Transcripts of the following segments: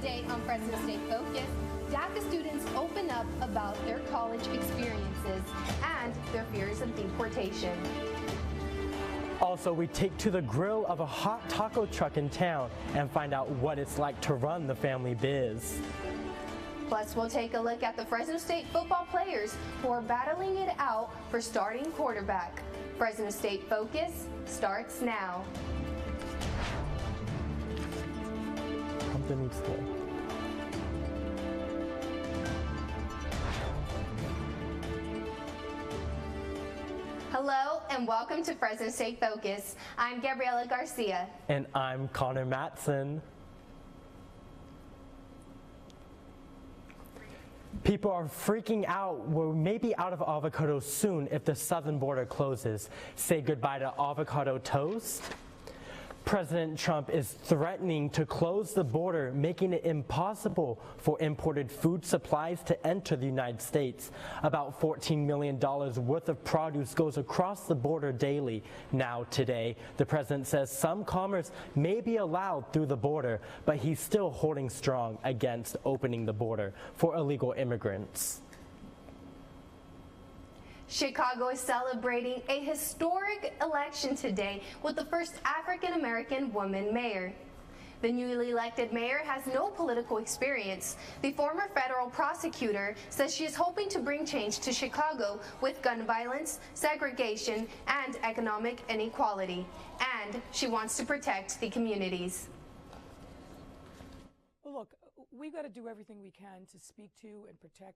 Today on Fresno State Focus, DACA students open up about their college experiences and their fears of deportation. Also, we take to the grill of a hot taco truck in town and find out what it's like to run the family biz. Plus, we'll take a look at the Fresno State football players who are battling it out for starting quarterback. Fresno State Focus starts now. Hello and welcome to Fresno State Focus. I'm Gabriela Garcia. And I'm Connor Matson. People are freaking out. We may be out of avocados soon if the southern border closes. Say goodbye to avocado toast. President Trump is threatening to close the border, making it impossible for imported food supplies to enter the United States. About $14 million worth of produce goes across the border daily. Now, today, the president says some commerce may be allowed through the border, but he's still holding strong against opening the border for illegal immigrants. Chicago is celebrating a historic election today with the first African-American woman mayor. The newly elected mayor has no political experience. The former federal prosecutor says she is hoping to bring change to Chicago with gun violence, segregation, and economic inequality. And she wants to protect the communities. Well, look, we've got to do everything we can to speak to and protect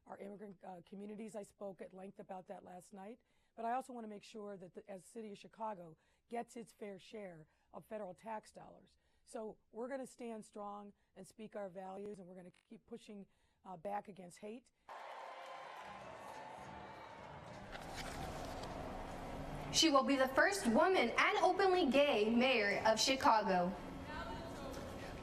our immigrant communities. I spoke at length about that last night, but I also want to make sure that as the city of Chicago gets its fair share of federal tax dollars. So we're going to stand strong and speak our values, and we're going to keep pushing back against hate. She will be the first woman and openly gay mayor of Chicago.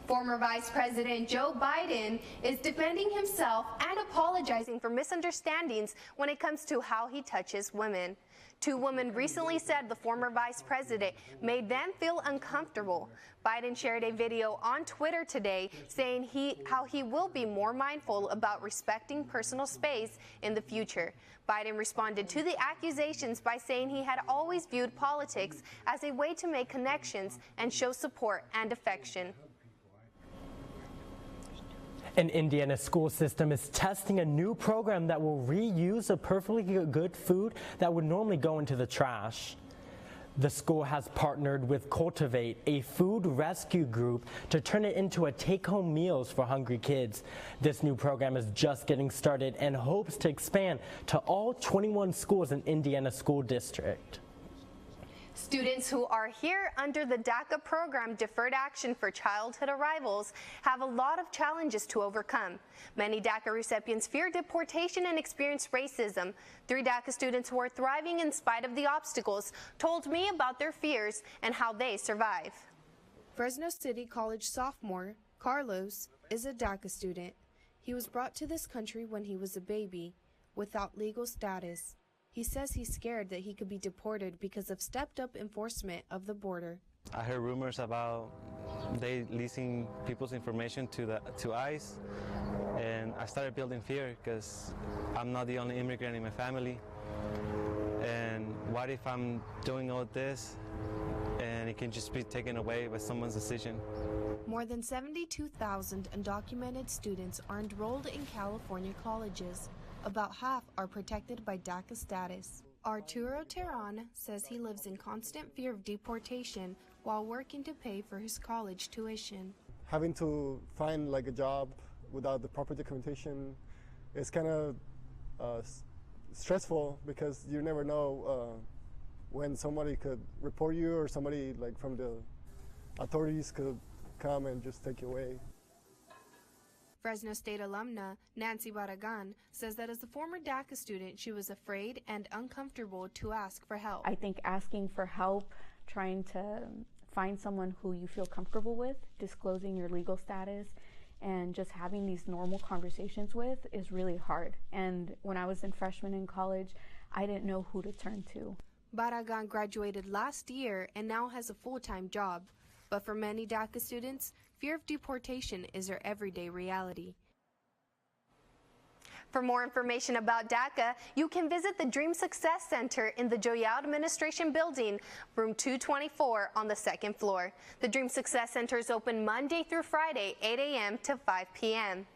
Former Vice President Joe Biden is defending himself and apologizing for misunderstandings when it comes to how he touches women. Two women recently said the former vice president made them feel uncomfortable. Biden shared a video on Twitter today saying how he will be more mindful about respecting personal space in the future. Biden responded to the accusations by saying he had always viewed politics as a way to make connections and show support and affection. An Indiana school system is testing a new program that will reuse a perfectly good food that would normally go into the trash. The school has partnered with Cultivate, a food rescue group, to turn it into a take-home meals for hungry kids. This new program is just getting started and hopes to expand to all 21 schools in Indiana School District. Students who are here under the DACA program, Deferred Action for Childhood Arrivals, have a lot of challenges to overcome. Many DACA recipients fear deportation and experience racism. 3 DACA students who are thriving in spite of the obstacles told me about their fears and how they survive. Fresno City College sophomore Carlos is a DACA student. He was brought to this country when he was a baby, without legal status. He says he's scared that he could be deported because of stepped-up enforcement of the border. I heard rumors about they leasing people's information to ICE, and I started building fear because I'm not the only immigrant in my family. And what if I'm doing all this and it can just be taken away by someone's decision? More than 72,000 undocumented students are enrolled in California colleges. About half are protected by DACA status. Arturo Terran says he lives in constant fear of deportation while working to pay for his college tuition. Having to find like a job without the proper documentation is kind of stressful because you never know when somebody could report you or somebody like from the authorities could come and just take you away. Fresno State alumna Nancy Barragan says that as a former DACA student, she was afraid and uncomfortable to ask for help. I think asking for help, trying to find someone who you feel comfortable with, disclosing your legal status, and just having these normal conversations with is really hard. And when I was in freshman in college, I didn't know who to turn to. Barragan graduated last year and now has a full-time job. But for many DACA students, Fear of deportation is their everyday reality. For more information about DACA, you can visit the Dream Success Center in the Joyal Administration Building, room 224 on the 2nd floor. The Dream Success Center is open Monday through Friday, 8 a.m. to 5 p.m.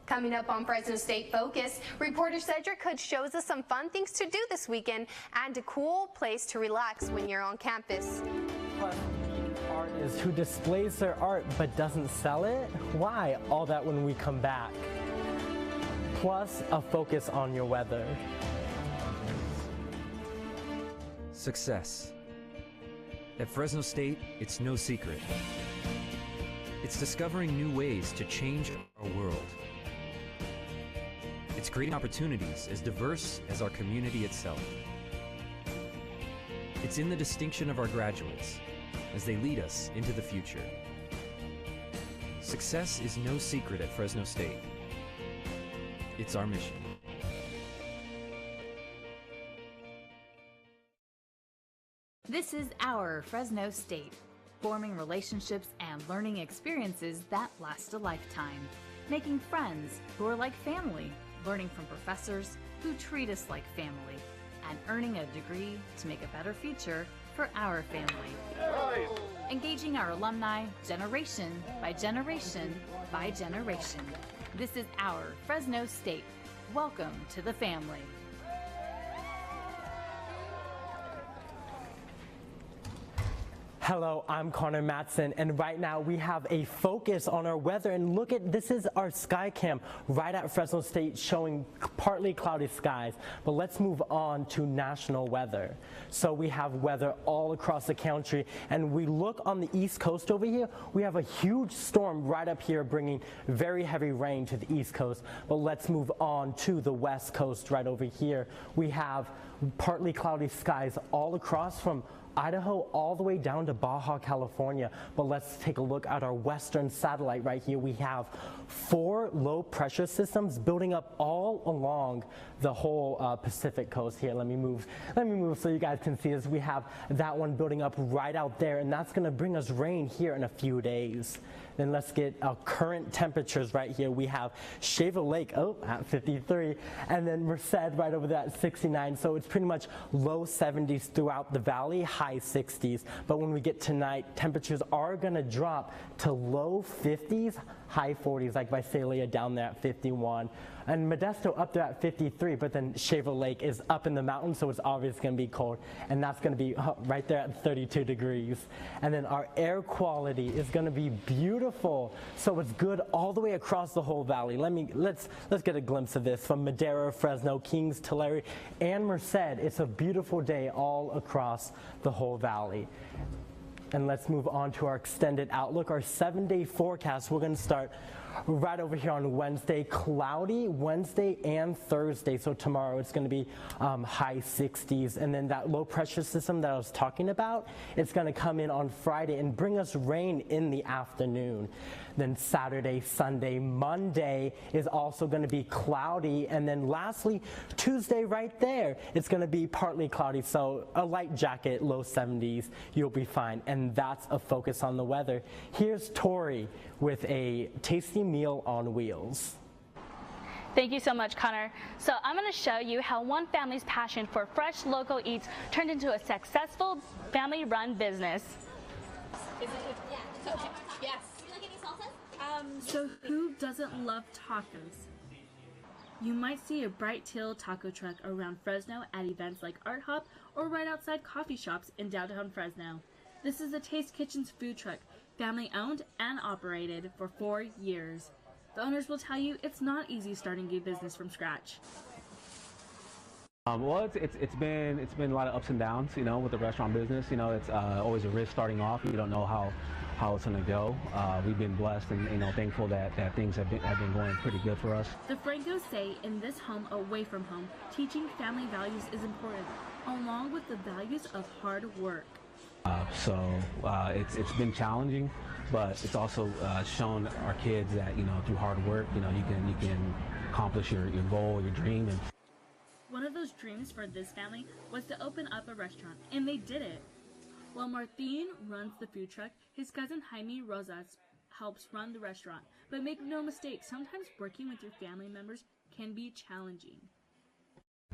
Coming up on Fresno State Focus, reporter Cedric Hood shows us some fun things to do this weekend and a cool place to relax when you're on campus. Plus, artist who displays their art but doesn't sell it? Why? All that when we come back. Plus, a focus on your weather. Success. At Fresno State, it's no secret. It's discovering new ways to change our world. It's creating opportunities as diverse as our community itself. It's in the distinction of our graduates as they lead us into the future. Success is no secret at Fresno State. It's our mission. This is our Fresno State, forming relationships and learning experiences that last a lifetime, making friends who are like family, learning from professors who treat us like family, and earning a degree to make a better future for our family. Engaging our alumni generation by generation by generation. This is our Fresno State. Welcome to the family. Hello, I'm Connor Matson, and right now we have a focus on our weather. And look at, this is our sky cam right at Fresno State showing partly cloudy skies. But let's move on to national weather. So we have weather all across the country, and we look on the East Coast over here. We have a huge storm right up here bringing very heavy rain to the East Coast. But let's move on to the West Coast right over here. We have partly cloudy skies all across from Idaho all the way down to Baja, California. But let's take a look at our western satellite right here. We have 4 low pressure systems building up all along the whole Pacific coast here. Let me move so you guys can see this. We have that one building up right out there, and that's going to bring us rain here in a few days. Then let's get our current temperatures right here. We have Shaver Lake at 53, and then Merced right over there at 69. So it's pretty much low 70s throughout the valley, high 60s. But when we get tonight, temperatures are going to drop to low 50s, high 40s, like Visalia down there at 51. And Modesto up there at 53, but then Shaver Lake is up in the mountains, so it's obviously going to be cold, and that's going to be right there at 32 degrees. And then our air quality is going to be beautiful, so it's good all the way across the whole valley. Let's get a glimpse of this from Madera, Fresno, Kings, Tulare, and Merced. It's a beautiful day all across the whole valley. And let's move on to our extended outlook, our 7-day forecast. We're going to start right over here on Wednesday, cloudy Wednesday and Thursday. So tomorrow it's going to be high 60s. And then that low pressure system that I was talking about, it's going to come in on Friday and bring us rain in the afternoon. Then Saturday, Sunday, Monday is also going to be cloudy. And then lastly, Tuesday right there, it's going to be partly cloudy. So a light jacket, low 70s, you'll be fine. And that's a focus on the weather. Here's Tori with a tasty meal on wheels. Thank you so much, Connor. So I'm going to show you how one family's passion for fresh local eats turned into a successful family-run business. Is it? Yeah. Okay. Yes. Do you like any salsas? So who doesn't love tacos? You might see a bright teal taco truck around Fresno at events like Art Hop or right outside coffee shops in downtown Fresno. This is the Taste Kitchen's food truck, family owned and operated for 4 years. The owners will tell you it's not easy starting a business from scratch. Well, it's been a lot of ups and downs, you know, with the restaurant business. You know, it's always a risk starting off. You don't know how it's going to go. We've been blessed and, you know, thankful that things have been going pretty good for us. The Francos say in this home away from home, teaching family values is important, along with the values of hard work. It's been challenging, but it's also shown our kids that, you know, through hard work, you know, you can accomplish your goal, your dream. And one of those dreams for this family was to open up a restaurant, and they did it. While Martin runs the food truck, his cousin Jaime Rosas helps run the restaurant. But make no mistake, sometimes working with your family members can be challenging.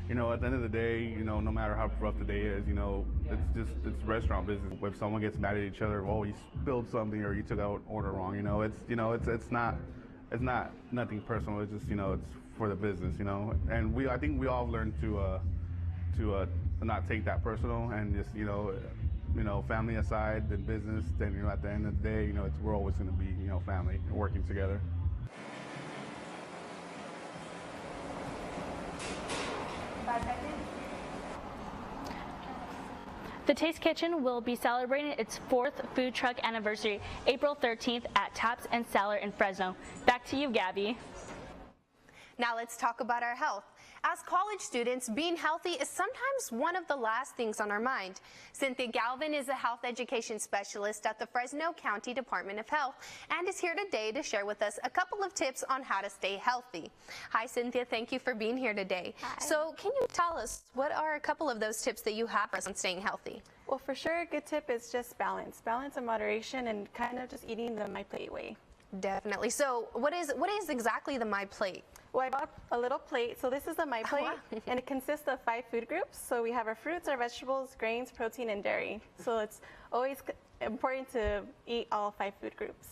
You know, at the end of the day, you know, no matter how rough the day is, you know, it's restaurant business. If someone gets mad at each other, oh, you spilled something or you took out order wrong, it's not nothing personal. It's just, it's for the business, And I think we all learned to not take that personal and just, family aside, then business, then at the end of the day, we're always going to be, family and working together. The Taste Kitchen will be celebrating its 4th food truck anniversary, April 13th at Taps and Cellar in Fresno. Back to you, Gabby. Now let's talk about our health. As college students, being healthy is sometimes one of the last things on our mind. Cynthia Galvin is a health education specialist at the Fresno County Department of Health and is here today to share with us a couple of tips on how to stay healthy. Hi, Cynthia. Thank you for being here today. Hi. So can you tell us what are a couple of those tips that you have for us on staying healthy? Well, for sure, a good tip is just balance. Balance and moderation and kind of just eating the My Plate way. Definitely. So what is exactly the My Plate? Well, I bought a little plate. So this is the My Plate, and it consists of 5 food groups. So we have our fruits, our vegetables, grains, protein, and dairy. So it's always important to eat all 5 food groups.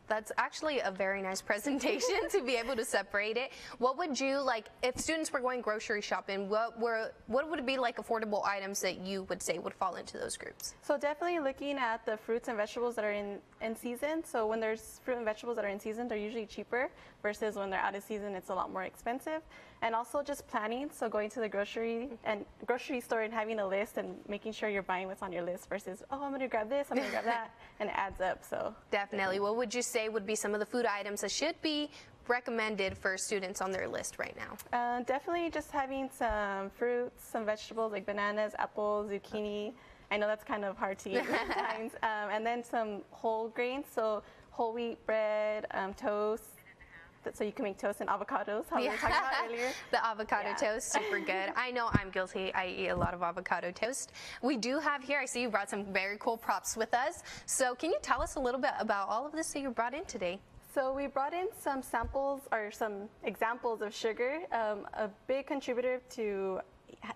That's actually a very nice presentation to be able to separate it. What would you like if students were going grocery shopping? What would be like affordable items that you would say would fall into those groups? So definitely looking at the fruits and vegetables that are in season. So when there's fruit and vegetables that are in season, they're usually cheaper versus when they're out of season, it's a lot more expensive. And also just planning, so going to the grocery store and having a list and making sure you're buying what's on your list versus, oh, I'm going to grab this, I'm going to grab that, and it adds up. So definitely. What would you say would be some of the food items that should be recommended for students on their list right now? Definitely just having some fruits, some vegetables like bananas, apples, zucchini. I know that's kind of hard to eat sometimes. And then some whole grains, so whole wheat bread, toast. So you can make toast and avocados, how we were talking about earlier. The avocado toast, super good. I know I'm guilty. I eat a lot of avocado toast. We do have here, I see you brought some very cool props with us. So can you tell us a little bit about all of this that you brought in today? So we brought in some samples or some examples of sugar. A big contributor to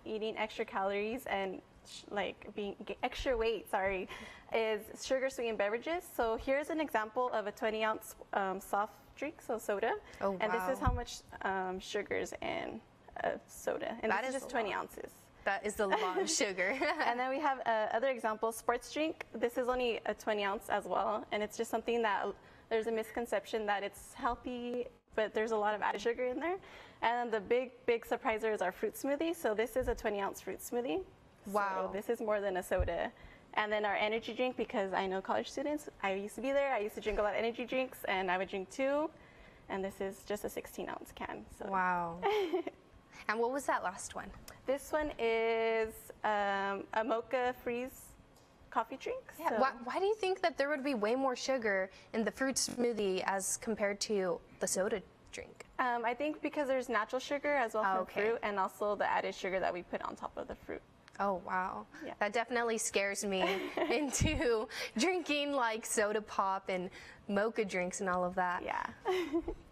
eating extra calories and being extra weight, is sugar sweetened beverages. So here's an example of a 20-ounce soft drink, so soda. Oh, wow. And this is how much sugar's in a soda. And that is just 20 ounces. That is a lot of sugar. And then we have other examples, sports drink. This is only a 20 ounce as well. And it's just something that there's a misconception that it's healthy, but there's a lot of added sugar in there. And then the big surpriser is our fruit smoothie. So this is a 20-ounce fruit smoothie. Wow. So this is more than a soda. And then our energy drink, because I know college students, I used to be there. I used to drink a lot of energy drinks, and I would drink 2. And this is just a 16-ounce can. So. Wow. And what was that last one? This one is a mocha freeze coffee drink. Yeah. So. Why do you think that there would be way more sugar in the fruit smoothie as compared to the soda drink? I think because there's natural sugar as well from fruit, and also the added sugar that we put on top of the fruit. Oh, wow. Yeah. That definitely scares me into drinking like soda pop and mocha drinks and all of that. Yeah.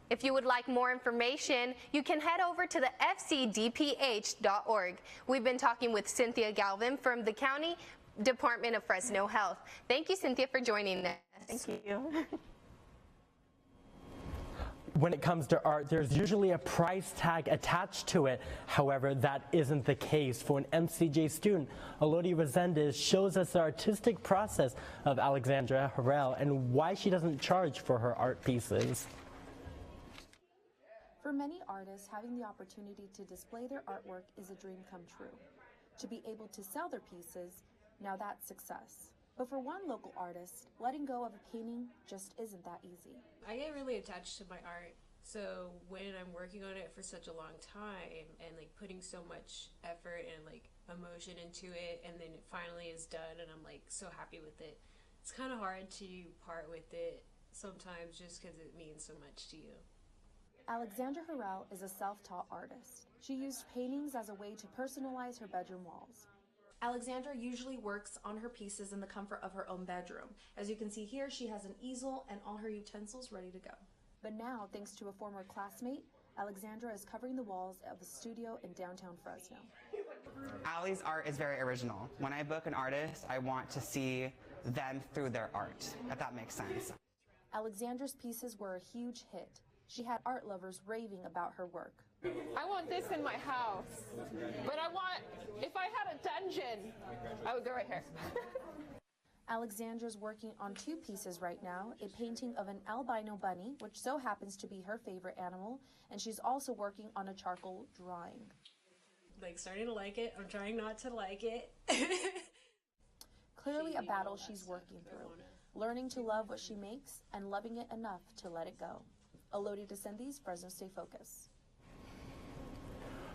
If you would like more information, you can head over to the fcdph.org. We've been talking with Cynthia Galvin from the County Department of Fresno Health. Thank you, Cynthia, for joining us. Thank you. When it comes to art, there's usually a price tag attached to it. However, that isn't the case. For an MCJ student, Elodie Resendez shows us the artistic process of Alexandra Harrell and why she doesn't charge for her art pieces. For many artists, having the opportunity to display their artwork is a dream come true. To be able to sell their pieces, now that's success. But for one local artist, letting go of a painting just isn't that easy. I get really attached to my art, so when I'm working on it for such a long time and like putting so much effort and like emotion into it, and then it finally is done and I'm like so happy with it, it's kind of hard to part with it sometimes just because it means so much to you. Alexandra Harrell is a self-taught artist. She used paintings as a way to personalize her bedroom walls. Alexandra usually works on her pieces in the comfort of her own bedroom. As you can see here, she has an easel and all her utensils ready to go. But now, thanks to a former classmate, Alexandra is covering the walls of a studio in downtown Fresno. Allie's art is very original. When I book an artist, I want to see them through their art, if that makes sense. Alexandra's pieces were a huge hit. She had art lovers raving about her work. I want this in my house, but if I had a dungeon, I would go right here. Alexandra's working on 2 pieces right now, a painting of an albino bunny, which so happens to be her favorite animal, and she's also working on a charcoal drawing. Like, starting to like it. I'm trying not to like it. Clearly a battle she's working through, learning to love what she makes and loving it enough to let it go. Elodie DeCendi's Fresno State Focus.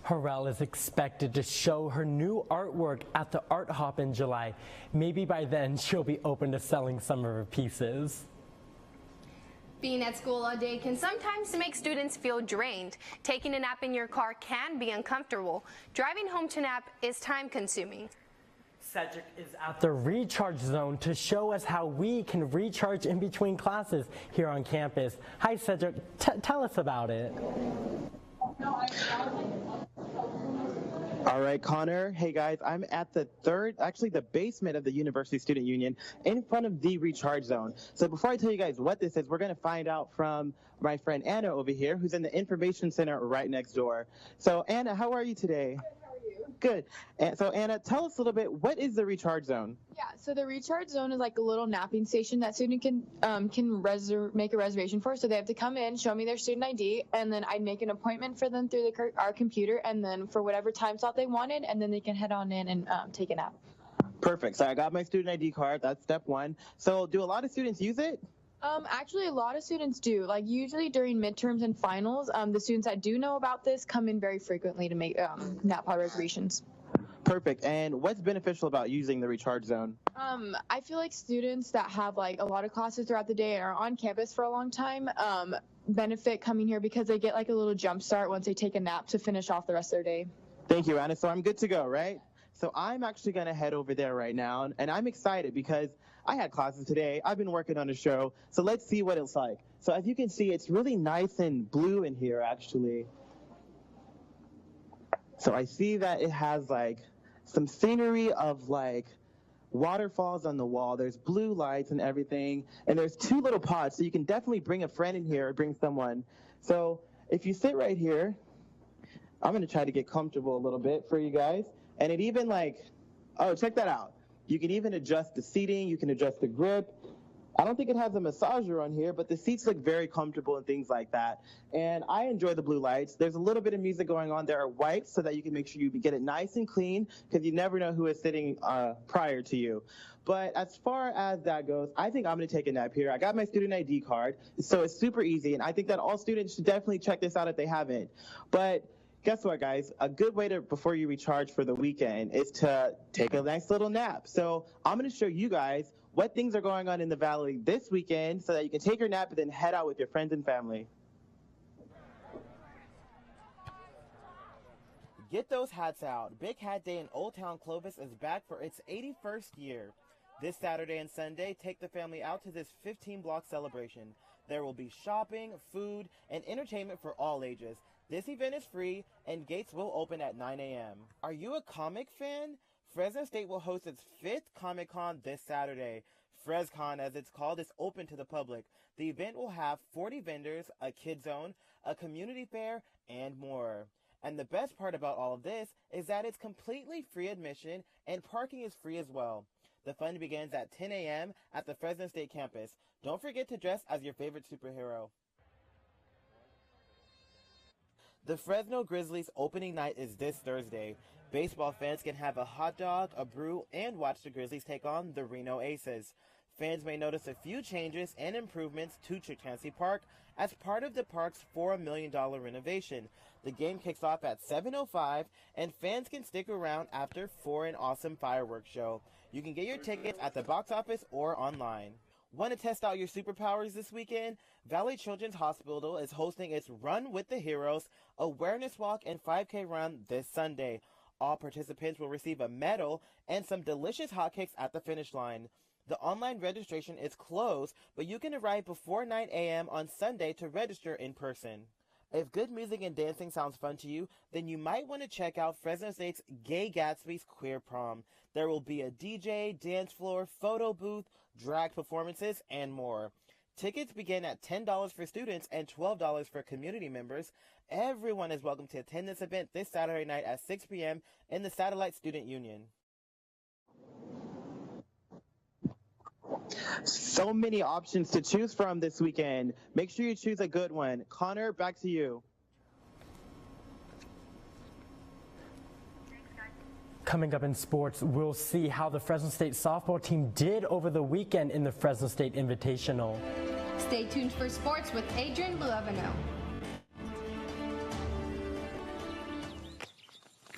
Harrell is expected to show her new artwork at the Art Hop in July. Maybe by then she'll be open to selling some of her pieces. Being at school all day can sometimes make students feel drained. Taking a nap in your car can be uncomfortable. Driving home to nap is time-consuming. Cedric is at the Recharge Zone to show us how we can recharge in between classes here on campus. Hi Cedric, tell us about it. All right, Connor. Hey guys, I'm at the basement of the University Student Union in front of the Recharge Zone. So before I tell you guys what this is, we're going to find out from my friend Anna over here, who's in the Information Center right next door. So Anna, how are you today? Good. And so Anna, tell us a little bit, what is the Recharge Zone? Yeah, so the Recharge Zone is like a little napping station that student can make a reservation for. So they have to come in, show me their student ID, and then I'd make an appointment for them through our computer, and then for whatever time slot they wanted, and then they can head on in and take a nap. Perfect. So I got my student ID card. That's step one. So do a lot of students use it? Actually, a lot of students do. Like usually during midterms and finals, the students that do know about this come in very frequently to make nap pod reservations. Perfect. And what's beneficial about using the Recharge Zone? I feel like students that have like a lot of classes throughout the day and are on campus for a long time benefit coming here because they get like a little jump start once they take a nap to finish off the rest of their day. Thank you, Anna. So I'm good to go, right? So I'm actually going to head over there right now, and I'm excited because I had classes today. I've been working on a show, so let's see what it's like. So as you can see, it's really nice and blue in here, actually. So I see that it has like some scenery of like waterfalls on the wall. There's blue lights and everything, and there's 2 little pods, so you can definitely bring a friend in here or bring someone. So if you sit right here, I'm going to try to get comfortable a little bit for you guys. And it even check that out. You can even adjust the seating, you can adjust the grip. I don't think it has a massager on here, but the seats look very comfortable and things like that. And I enjoy the blue lights. There's a little bit of music going on. There are wipes so that you can make sure you get it nice and clean because you never know who is sitting prior to you. But as far as that goes, I think I'm going to take a nap here. I got my student ID card, so it's super easy. And I think that all students should definitely check this out if they haven't. But guess what, guys? A good way to, before you recharge for the weekend, is to take a nice little nap. So I'm going to show you guys what things are going on in the Valley this weekend so that you can take your nap and then head out with your friends and family. Get those hats out. Big Hat Day in Old Town Clovis is back for its 81st year. This Saturday and Sunday, take the family out to this 15-block celebration. There will be shopping, food, and entertainment for all ages. This event is free, and gates will open at 9 a.m. Are you a comic fan? Fresno State will host its 5th Comic-Con this Saturday. FresCon, as it's called, is open to the public. The event will have 40 vendors, a kid zone, a community fair, and more. And the best part about all of this is that it's completely free admission, and parking is free as well. The fun begins at 10 a.m. at the Fresno State campus. Don't forget to dress as your favorite superhero. The Fresno Grizzlies opening night is this Thursday. Baseball fans can have a hot dog, a brew, and watch the Grizzlies take on the Reno Aces. Fans may notice a few changes and improvements to Chick-Chansey Park as part of the park's $4 million renovation. The game kicks off at 7:05, and fans can stick around after for an awesome fireworks show. You can get your tickets at the box office or online. Want to test out your superpowers this weekend? Valley Children's Hospital is hosting its Run with the Heroes awareness walk and 5K run this Sunday. All participants will receive a medal and some delicious hotcakes at the finish line. The online registration is closed, but you can arrive before 9 a.m. on Sunday to register in person. If good music and dancing sounds fun to you, then you might want to check out Fresno State's Gay Gatsby's Queer Prom. There will be a DJ, dance floor, photo booth, drag performances, and more. Tickets begin at $10 for students and $12 for community members. Everyone is welcome to attend this event this Saturday night at 6 p.m. in the Satellite Student Union. So many options to choose from this weekend. Make sure you choose a good one. Connor, back to you. Coming up in sports, we'll see how the Fresno State softball team did over the weekend in the Fresno State Invitational. Stay tuned for sports with Adrian Luevano.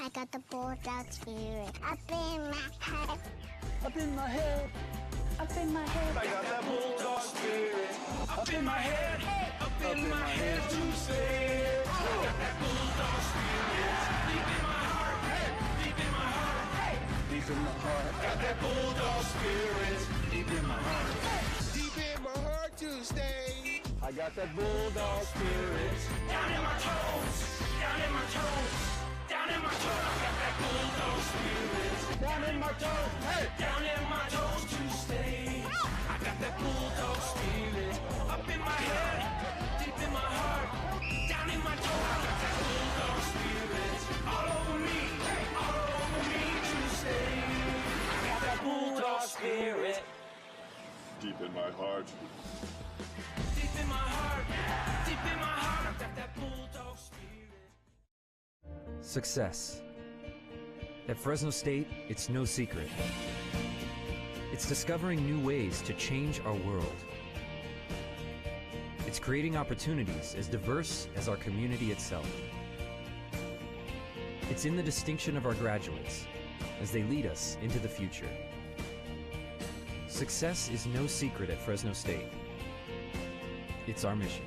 I got the bulldog spirit up in my head. Up in my head. Up in my head. I got that bulldog spirit up in my head. Up in my head to say. I got that bulldog spirit deep in my heart. Deep in my heart. Deep in my heart. Got that bulldog spirit deep in my heart. Deep in my heart to stay. I got that bulldog spirit down in my toes. Down in my toes. Down in my toes. I got that bulldog spirit down in my toes. Hey, down in my toes to stay. I got that bulldog spirit up in my head, deep in my heart, down in my toes. I got that bulldog spirit all over me to stay. I got that bulldog spirit deep in my heart. Deep in my heart, deep in my heart. I got that bulldog spirit. Success. At Fresno State, it's no secret. It's discovering new ways to change our world. It's creating opportunities as diverse as our community itself. It's in the distinction of our graduates as they lead us into the future. Success is no secret at Fresno State. It's our mission.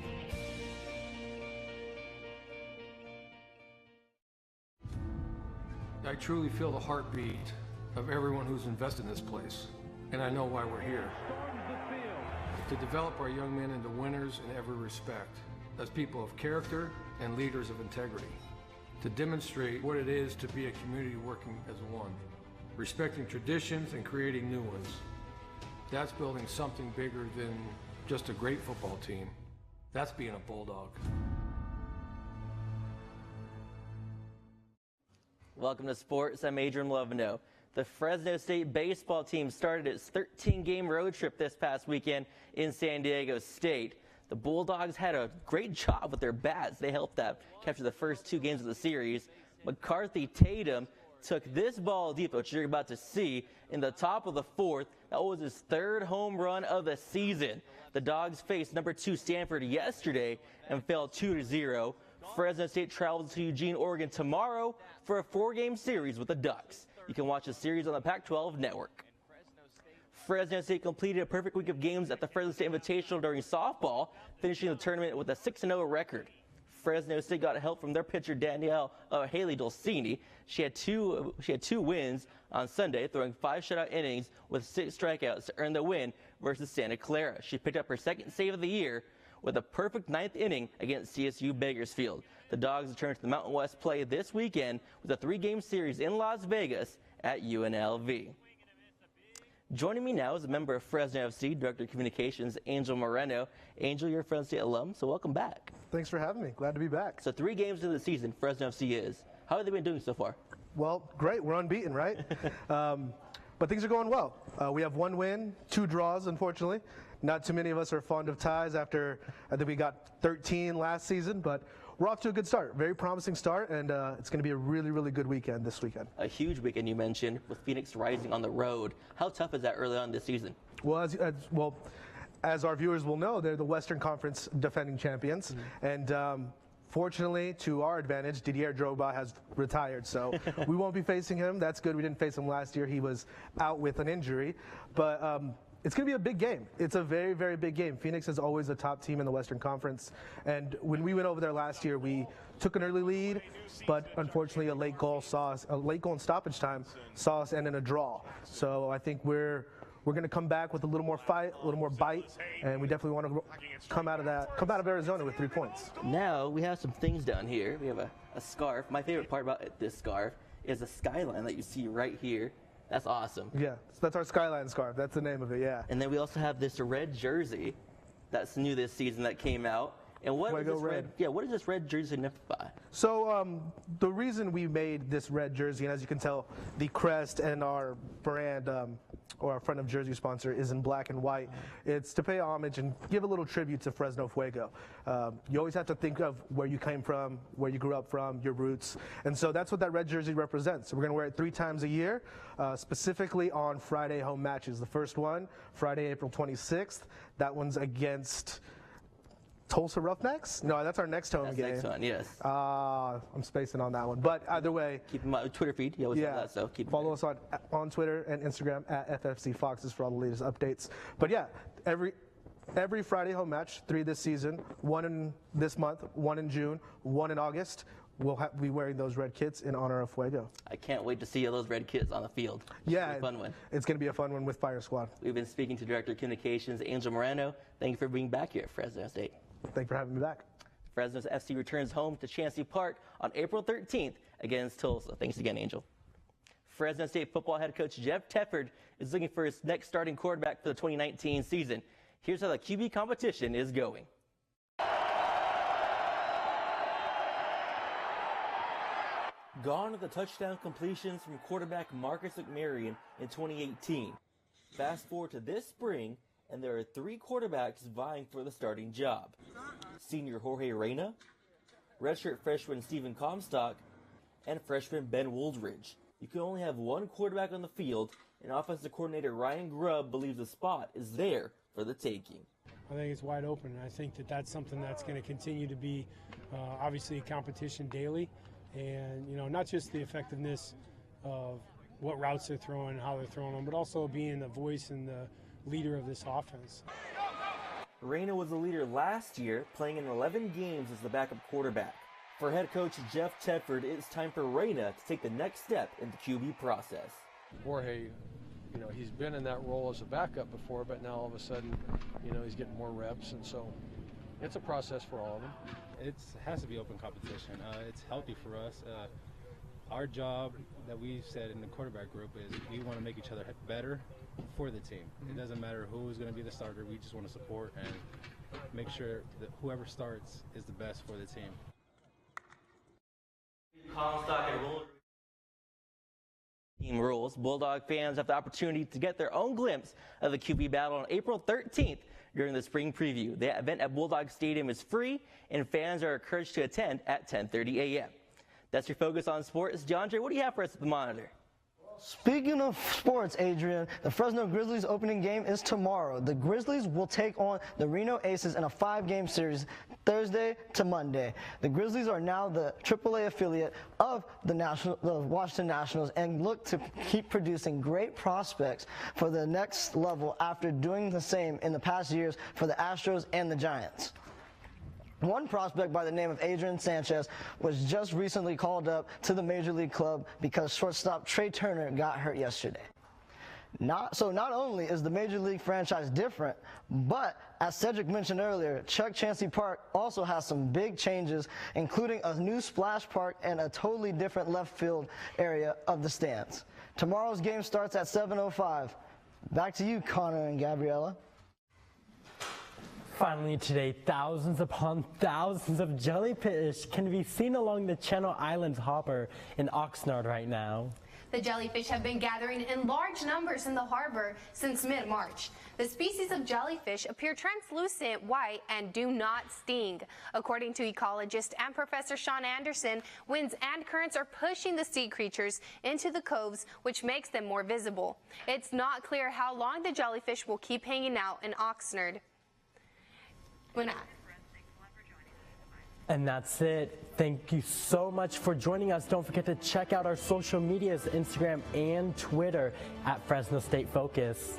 I truly feel the heartbeat of everyone who's invested in this place, and I know why we're here. To develop our young men into winners in every respect, as people of character and leaders of integrity. To demonstrate what it is to be a community working as one, respecting traditions and creating new ones. That's building something bigger than just a great football team. That's being a Bulldog. Welcome to Sports. I'm Adrian Loveno. The Fresno State baseball team started its 13-game road trip this past weekend in San Diego State. The Bulldogs had a great job with their bats. They helped capture the first 2 games of the series. McCarthy Tatum took this ball deep, which you're about to see, in the top of the 4th. That was his 3rd home run of the season. The Dogs faced number 2 Stanford yesterday and fell 2-0. Fresno State travels to Eugene, Oregon tomorrow for a 4-game series with the Ducks. You can watch the series on the Pac-12 network. Fresno State completed a perfect week of games at the Fresno State Invitational during softball, finishing the tournament with a 6-0 record. Fresno State got help from their pitcher Haley Dulcini. She had two wins on Sunday, throwing 5 shutout innings with 6 strikeouts to earn the win versus Santa Clara. She picked up her 2nd save of the year with a perfect 9th inning against CSU Bakersfield. The Dogs return to the Mountain West play this weekend with a 3-game series in Las Vegas at UNLV. Joining me now is a member of Fresno FC, Director of Communications, Angel Moreno. Angel, you're a Fresno State alum, so welcome back. Thanks for having me. Glad to be back. So 3 games into the season, Fresno FC is. How have they been doing so far? Well, great. We're unbeaten, right? But things are going well. We have 1 win, 2 draws, unfortunately. Not too many of us are fond of ties after I think we got 13 last season, but we're off to a good start. Very promising start, and it's going to be a really, really good weekend this weekend. A huge weekend you mentioned with Phoenix Rising on the road. How tough is that early on this season? Well, as our viewers will know, they're the Western Conference defending champions, and fortunately, to our advantage, Didier Drogba has retired, so we won't be facing him. That's good. We didn't face him last year. He was out with an injury, but it's going to be a big game. It's a very, very big game. Phoenix is always a top team in the Western Conference. And when we went over there last year, we took an early lead, but unfortunately a late goal in stoppage time saw us end in a draw. So I think we're going to come back with a little more fight, a little more bite, and we definitely want to come out of Arizona with 3 points. Now we have some things down here. We have a scarf. My favorite part about this scarf is the skyline that you see right here. That's awesome. Yeah, so that's our Skyline scarf. That's the name of it, yeah. And then we also have this red jersey that's new this season that came out. And what does this red jersey signify? So the reason we made this red jersey, and as you can tell, the crest and our brand or our front of jersey sponsor is in black and white. It's to pay homage and give a little tribute to Fresno Fuego. You always have to think of where you came from, where you grew up from, your roots. And so that's what that red jersey represents. So we're going to wear it 3 times a year, specifically on Friday home matches. The first one, Friday, April 26th. That one's against Tulsa Roughnecks? No, that's our next home game. Next one, yes. I'm spacing on that one. But either way. Keep in mind, Twitter feed. You always have that, so follow us on Twitter and Instagram at FFC Foxes for all the latest updates. But yeah, every Friday home match, 3 this season, 1 in this month, 1 in June, 1 in August. We'll be wearing those red kits in honor of Fuego. I can't wait to see those red kits on the field. Yeah, it's a fun one. It's going to be a fun one with Fire Squad. We've been speaking to Director of Communications, Angel Moreno. Thank you for being back here at Fresno State. Thanks for having me back. Fresno's FC returns home to Chansey Park on April 13th against Tulsa. Thanks again, Angel. Fresno State football head coach Jeff Tedford is looking for his next starting quarterback for the 2019 season. Here's how the QB competition is going. Gone are the touchdown completions from quarterback Marcus McMarion in 2018. Fast forward to this spring, and there are 3 quarterbacks vying for the starting job. Senior Jorge Reyna, redshirt freshman Stephen Comstock, and freshman Ben Wooldridge. You can only have 1 quarterback on the field, and offensive coordinator Ryan Grubb believes the spot is there for the taking. I think it's wide open, and I think that that's something that's going to continue to be obviously a competition daily, and not just the effectiveness of what routes they're throwing, how they're throwing them, but also being the voice and the leader of this offense. Reyna was the leader last year, playing in 11 games as the backup quarterback. For head coach Jeff Tedford, it's time for Reyna to take the next step in the QB process. Jorge, he's been in that role as a backup before, but now all of a sudden, he's getting more reps, and so it's a process for all of them. It has to be open competition. It's healthy for us. Our job that we've said in the quarterback group is we want to make each other better for the team. It doesn't matter who's going to be the starter. We just want to support and make sure that whoever starts is the best for the team. Team rules. Bulldog fans have the opportunity to get their own glimpse of the QB battle on April 13th during the spring preview. The event at Bulldog Stadium is free, and fans are encouraged to attend at 10:30 a.m. That's your focus on sports. DeAndre, what do you have for us at the monitor? Speaking of sports, Adrian, the Fresno Grizzlies opening game is tomorrow. The Grizzlies will take on the Reno Aces in a 5-game series Thursday to Monday. The Grizzlies are now the AAA affiliate of the Washington Nationals and look to keep producing great prospects for the next level after doing the same in the past years for the Astros and the Giants. One prospect by the name of Adrian Sanchez was just recently called up to the Major League club because shortstop Trey Turner got hurt yesterday. Not only is the Major League franchise different, but as Cedric mentioned earlier, Chuck Chansey Park also has some big changes, including a new splash park and a totally different left field area of the stands. Tomorrow's game starts at 7:05. Back to you, Connor and Gabriella. Finally today, thousands upon thousands of jellyfish can be seen along the Channel Islands harbor in Oxnard right now. The jellyfish have been gathering in large numbers in the harbor since mid-March. The species of jellyfish appear translucent white and do not sting. According to ecologist and Professor Sean Anderson, winds and currents are pushing the sea creatures into the coves, which makes them more visible. It's not clear how long the jellyfish will keep hanging out in Oxnard. And that's it. Thank you so much for joining us. Don't forget to check out our social medias, Instagram and Twitter at Fresno State Focus.